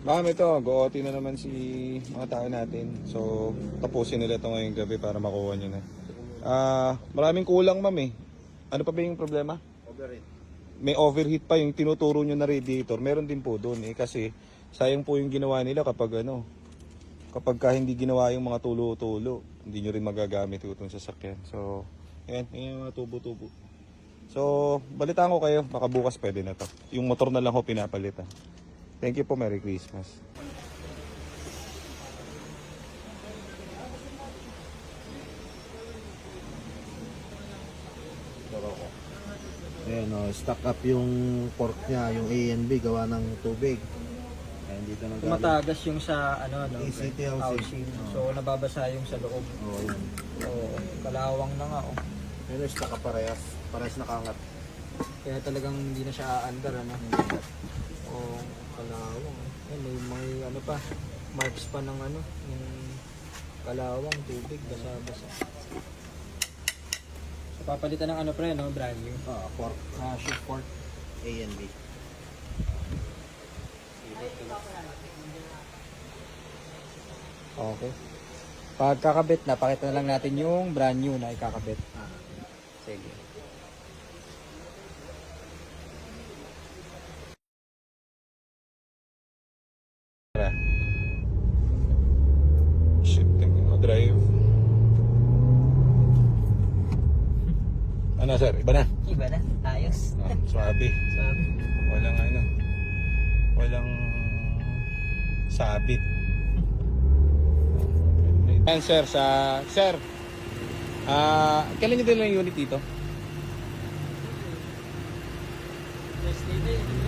Ma'am, ito, go-OT na naman si mga tao natin. So, tapusin nila ito ngayong gabi para makuha nyo na. Maraming kulang, ma'am eh. Ano pa ba yung problema? Overheat. May overheat pa yung tinuturo nyo na radiator. Meron din po doon eh. Kasi sayang po yung ginawa nila kapag kapag hindi ginawa yung mga tulo-tulo, hindi nyo rin magagamit itong sasakyan. So, ayan, yung mga tubo-tubo. So, balitaan ko kayo. Baka bukas pwede na to. Yung motor na lang ko pinapalitan. Thank you po. Merry Christmas. Ayan o, stock up yung pork niya, yung A and B gawa ng tubig. Ayan, dito na galing. Tumatagas yung sa ECT housing. So nababasa yung sa loob. Oo, yun. Oo, kalawang na nga oh. Ayan, stock up parehas. Parehas nakangat. Kaya talagang hindi na siya aandar Oh, kalawang. May pa, marks pa ng yung kalawang, tubig, basa-basa. So papalitan ng pre, brand new. Pork. Shift port. A and B. Okay. Pagkakabit na, pakita na lang natin yung brand new na ikakabit. Sige. Shifting yung drive. Ano sir? Iba na? Iba na, ayos. Swabe. Sabi. Walang walang sabit. Ayan sir, sir, kailan nyo din lang yung unit dito?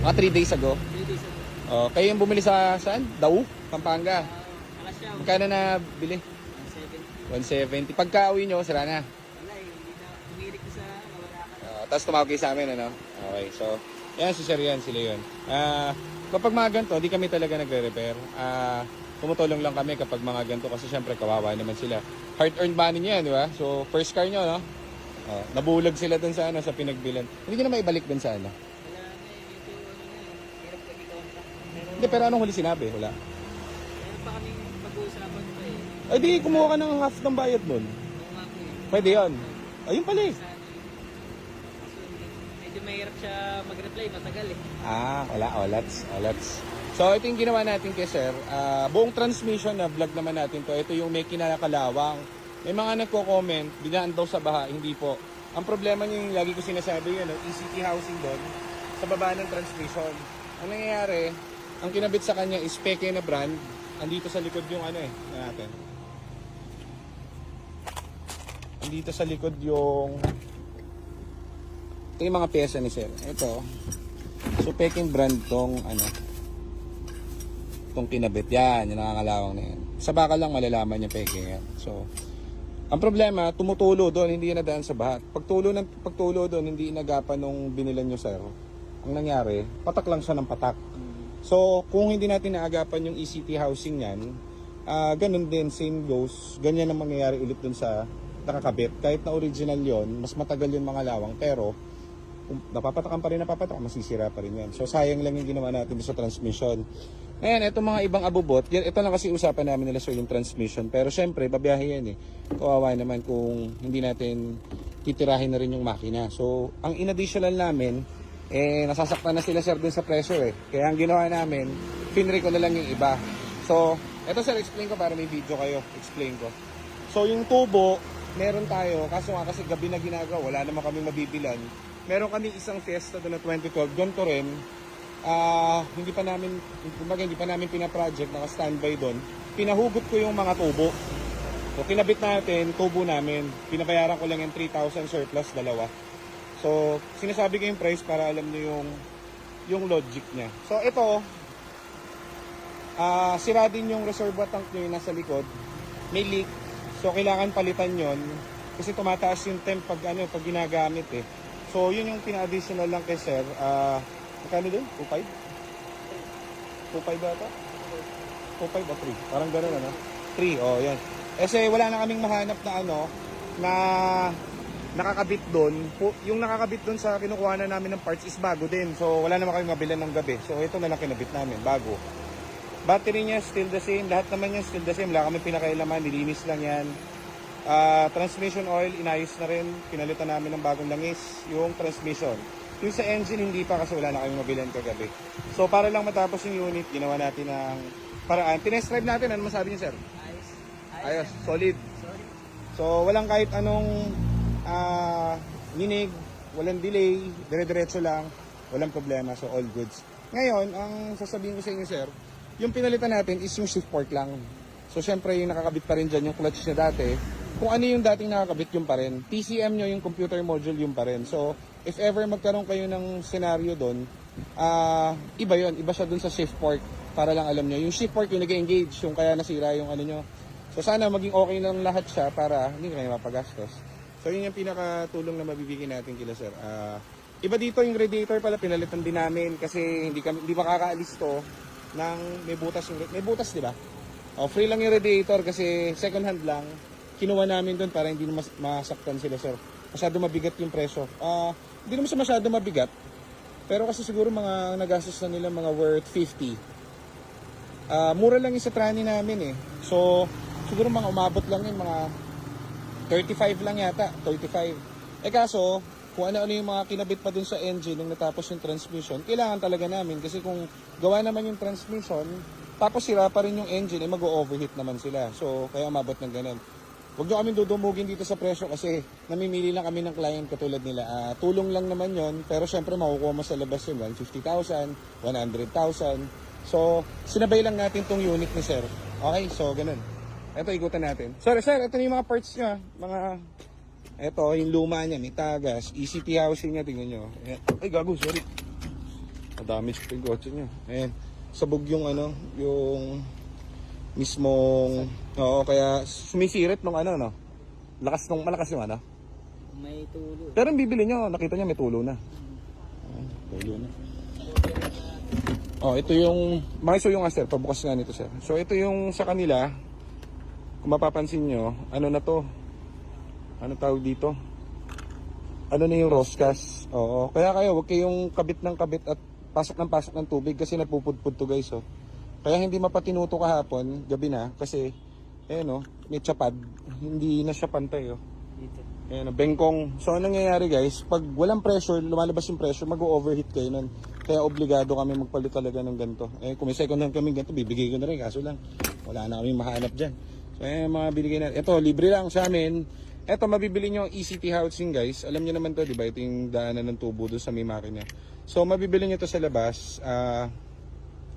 Mga 3 days ago. 3 days ago. Kayo yung bumili saan? Dau? Pampanga. Alasyaw. Magkano na bili? 170. Pagka uwi nyo, sira na. Wala hindi na umirik ko sa nawala ka. Tapos tumawag kayo sa amin, ano? Okay, so, yan si Sir yan, sila yun. Kapag mga ganito, di kami talaga nagre-repair. Tumutulong lang kami kapag mga ganito kasi syempre kawawa naman sila. Hard-earned money niya, di ba? So, first car nyo, no? Nabulag sila dun sa, sa pinagbilan. Hindi nyo na maibalik dun sa, Wala na medyo hirap pag i-contract. Hindi, pero anong huli sinabi? Wala. Meron pa kaming pag-uusapan pa eh. Ay, di, kumuha ka ng half ng bayad nun. Yung nga po eh. Pwede yun. Ayun pala eh. Medyo mahirap siya mag-reply, matagal eh. Wala. Olats. So, ito yung ginawa natin kay Sir. Buong transmission na vlog naman natin to. Ito yung may kinakalawang. May mga nagko-comment, dinaan daw sa baha. Hindi po. Ang problema niya yung lagi ko sinasabi yun, ECT housing doon, sa baba ng transmission. Ang nangyayari, ang kinabit sa kanya is peke na brand. Andito sa likod yung natin. Andito sa likod yung ito yung mga pyesa ni Sir. Ito. So, peking brand tong tong kinabit. Yan, yung nakakalawang na yan. Sa bakal lang malalaman yung peking yan. So, ang problema, tumutulo doon, hindi yan nadaan sa bahat. Pagtulo doon, hindi inagapan nung binilan nyo, Sir. Ang nangyari, patak lang siya ng patak. So, kung hindi natin naagapan yung ECT housing yan, ganun din, same goes. Ganyan ang mangyayari ulit dun sa nakakabit. Kahit na original yon, mas matagal yung mga lawang, pero kung napapatakan pa rin, masisira pa rin yan. So, sayang lang yung ginawa natin sa transmission. Ngayon, itong mga ibang abubot, ito lang kasi usapan namin nila, sir, yung transmission. Pero syempre, babiyahe yan eh. Kawawa naman kung hindi natin titirahin na rin yung makina. So, ang in-additional namin, nasasaktan na sila, sir, dun sa presyo eh. Kaya ang ginawa namin, pinry ko na lang yung iba. So, ito, sir, explain ko para may video kayo. Explain ko. So, yung tubo, meron tayo. Kaso nga kasi gabi na ginagawa, wala naman kami mabibilan. Meron kami isang Fiesta doon na 2012. Ganito rin. Hindi pa namin pina-project, naka-standby doon. Pinahugot ko yung mga tubo. So, kinabit natin, tubo namin. Pinabayaran ko lang yung 3,000 surplus, dalawa. So, sinasabi ko yung price para alam niyo yung logic niya. So, ito, sira din yung reservoir tank niyo yung nasa likod. May leak. So, kailangan palitan yon kasi tumataas yung temp pag ginagamit eh. So, yun yung pina-additional lang kay Sir. Magkano doon? 2.5? 2.5 ba ito? 2.5 o 3? Parang gano'n 3, yan. Kasi wala na kaming mahanap na nakakabit doon. Yung nakakabit doon sa kinukuha na namin ng parts is bago din. So, wala naman kami mabilan ng gabi. So, ito na lang kinabit namin, bago. Battery niya still the same. Lahat naman niya still the same. Wala kami pinakailaman. Nilinis lang yan. Transmission oil, inayos na rin. Pinalitan namin ng bagong langis. Yung transmission. Yung sa engine, hindi pa kasi wala na kami mabilan kagabi. So, para lang matapos yung unit, ginawa natin ng paraan. Tinest drive natin. Ano masabi niyo, sir? Ayos. Solid. So, walang kahit anong ninig, walang delay, dire-diretso lang, walang problema. So, all goods. Ngayon, ang sasabihin ko sa inyo, sir, yung pinalitan natin is yung shift fork lang. So, syempre, yung nakakabit pa rin dyan, yung clutch niya dati, kung ano yung dating nakakabit, yung pa rin. TCM nyo, yung computer module, yung pa rin. So, if ever magkaroon kayo ng scenario doon, iba yun. Iba siya doon sa shift fork, para lang alam nyo. Yung shift fork, yung nag-engage, yung kaya nasira yung ano nyo. So, sana maging okay lang lahat siya para hindi kayo mapagastos. So, yun yung pinakatulong na mabibigyan natin kila sir. Iba dito yung radiator pala, pinalitan din namin kasi hindi makakaalis to ng may butas di ba? Free lang yung radiator kasi second hand lang. Kinuha namin doon para hindi na masaktan sila sir. Masyado mabigat yung presyo. Hindi naman siya masyado mabigat. Pero kasi siguro mga nagastos na nila mga worth 50. Mura lang yung sa trani namin eh. So siguro mga umabot lang yun mga 35 lang yata, 35. Kaso kung ano-ano yung mga kinabit pa dun sa engine nung natapos yung transmission, kailangan talaga namin kasi kung gawa naman yung transmission, tapos sira pa rin yung engine, mag-overheat naman sila. So, kaya umabot ng ganun. Huwag nyo kami dudumugin dito sa presyo kasi namimili lang kami ng client katulad nila. Tulong lang naman yon pero syempre makukuha mo sa labas yun, 150,000, 100,000. So, sinabay lang natin tong unit ni sir. Okay, so ganun. Ito, ikutan natin. Sorry sir, ito yung mga parts niya, ito, yung luma niya, may tagas, ECT housing niya, tingnan nyo. Ayan. Ay, gago, sorry. Na-damage ko yung kotse niya. Ayan. Sabog yung yung mismong, kaya sumisirit nung no? Malakas yung May tulo. Pero yung bibili nyo, nakita nyo may tulo na. Tulo na. Ito yung, makiso yung sir, pabukas nga nito sir. So, ito yung sa kanila, kung mapapansin nyo, na to? Ano tawag dito? Ano na yung roscas? Oo. Kaya huwag kayong kabit ng kabit at pasok ng tubig kasi napupudpud to guys. Kaya hindi mapatinuto kahapon, gabi na, kasi, may tsapad. Hindi na siya pantay. Dito. Bengkong. So, anong nangyayari guys? Pag walang pressure, lumalabas yung pressure, mag-overheat kayo nun. Kaya obligado kami magpalit talaga ng ganito. Kung may second hand kami ganito, bibigay ko na rin. Kaso lang, wala na kami mahanap dyan. So, mga binigay natin. Ito, libre lang sa amin. Ito, mabibili nyo ECT housing guys. Alam nyo naman to, di ba? Ito yung daanan ng tubo doon sa may makina. So, mabibili nyo to sa labas.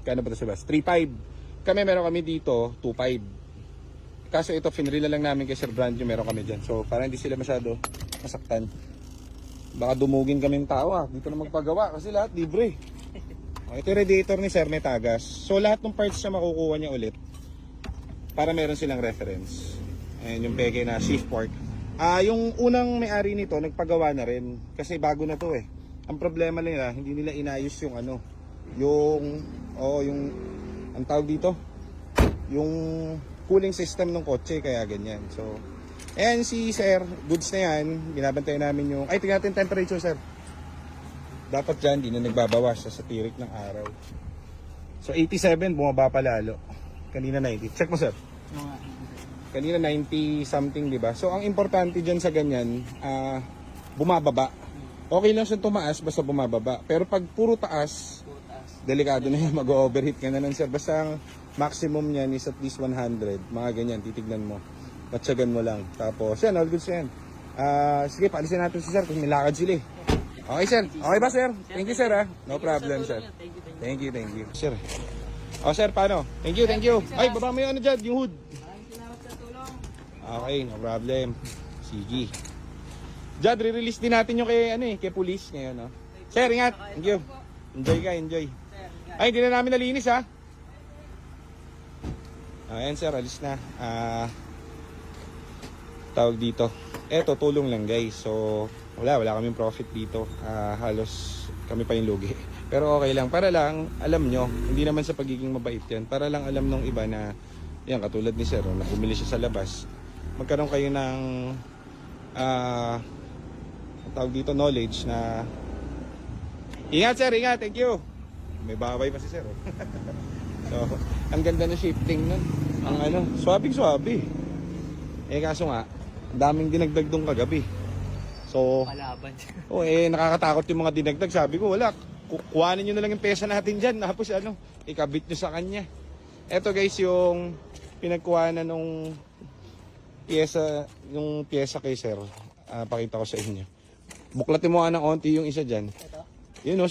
Kano ba to sa labas? 3.5. Meron kami dito, 2.5. Kaso ito, finrila lang namin kay Sir Brand yung meron kami dyan. So, para hindi sila masyado masaktan. Baka dumugin kami ng tao dito na magpagawa kasi lahat libre. Ito yung radiator ni Sir, may tagas. So, lahat ng parts siya makukuha niya ulit para meron silang reference. Ayan yung peke na shift fork. Yung unang may-ari nito, nagpagawa na rin. Kasi bago na to eh. Ang problema nila, hindi nila inayos yung ang tawag dito, yung cooling system ng kotse, kaya ganyan. So, ayan si sir, goods na yan. Binabantayan namin yung, tingnan natin temperature sir. Dapat dyan, di na nagbabawas sa tirik ng araw. So, 87, bumaba pa lalo. Kanina 90. Check mo sir. Kanina 90 something, di ba? So, ang importante dyan sa ganyan, bumababa. Okay lang siya tumaas, basta bumababa. Pero pag puro taas, delikado na yan, mag-overheat ka na nun, sir. Basta ang maximum niyan is at least 100. Mga ganyan, titignan mo. Patsagan mo lang. Tapos, yan, all goods yan. Sige, paalisin natin si sir kasi may lakad sila eh. Okay, sir. Okay ba, sir? Thank you, sir, No problem, sir. Thank you. Sir. Sir, paano? Thank you. Ay, baba mo yung dyan, yung hood. Okay, no problem. Sige. Jad, re-release din natin yung kay police ngayon, no? Sir, ingat. Thank you. Enjoy. Ay, hindi na namin nalinis, Ayan, sir, alis na. Tawag dito. Eto, tulong lang, guys. So, wala kaming profit dito. Halos kami pa yung lugi. Pero okay lang. Para lang, alam nyo, hindi naman sa pagiging mabait yan. Para lang alam nung iba na, yan, katulad ni sir, na bumili siya sa labas. Magkaroon kayo ng tawag dito knowledge na ingat sir, ingat, thank you. May babay pa si sir. So, ang ganda ng shifting nun. Ang ano, swabing-swabe. Kaso nga, ang daming dinagdag doon kagabi. So, Palaban. nakakatakot yung mga dinagdag. Sabi ko, wala. Kuhanin nyo na lang yung pesa natin dyan. Tapos ikabit nyo sa kanya. Eto guys, yung pinagkuhanan nung yung pyesa kay sir. Pakita ko sa inyo. Buklatin mo nga ng onti yung isa dyan. Yun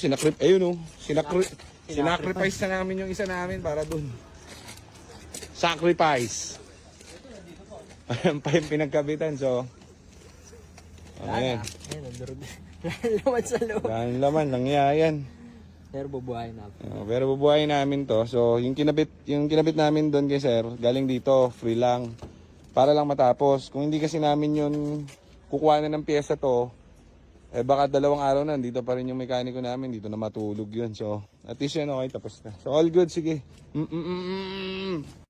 sinacrifice na namin yung isa namin para dun. Sacrifice. Ayan pa yung pinagkabitan. So, ayan. Ayan, nandurog. Laman sa loob. Dahil laman, nangyayan. Pero bubuhayin natin. Pero bubuhayin namin to. So, yung kinabit namin doon kay sir, galing dito, free lang. Para lang matapos. Kung hindi kasi namin yun kukuha na ng pyesa to, baka 2 araw na, dito pa rin yung mekaniko namin, dito na matulog yun. So, at least yun, okay, tapos na. So, all good, sige.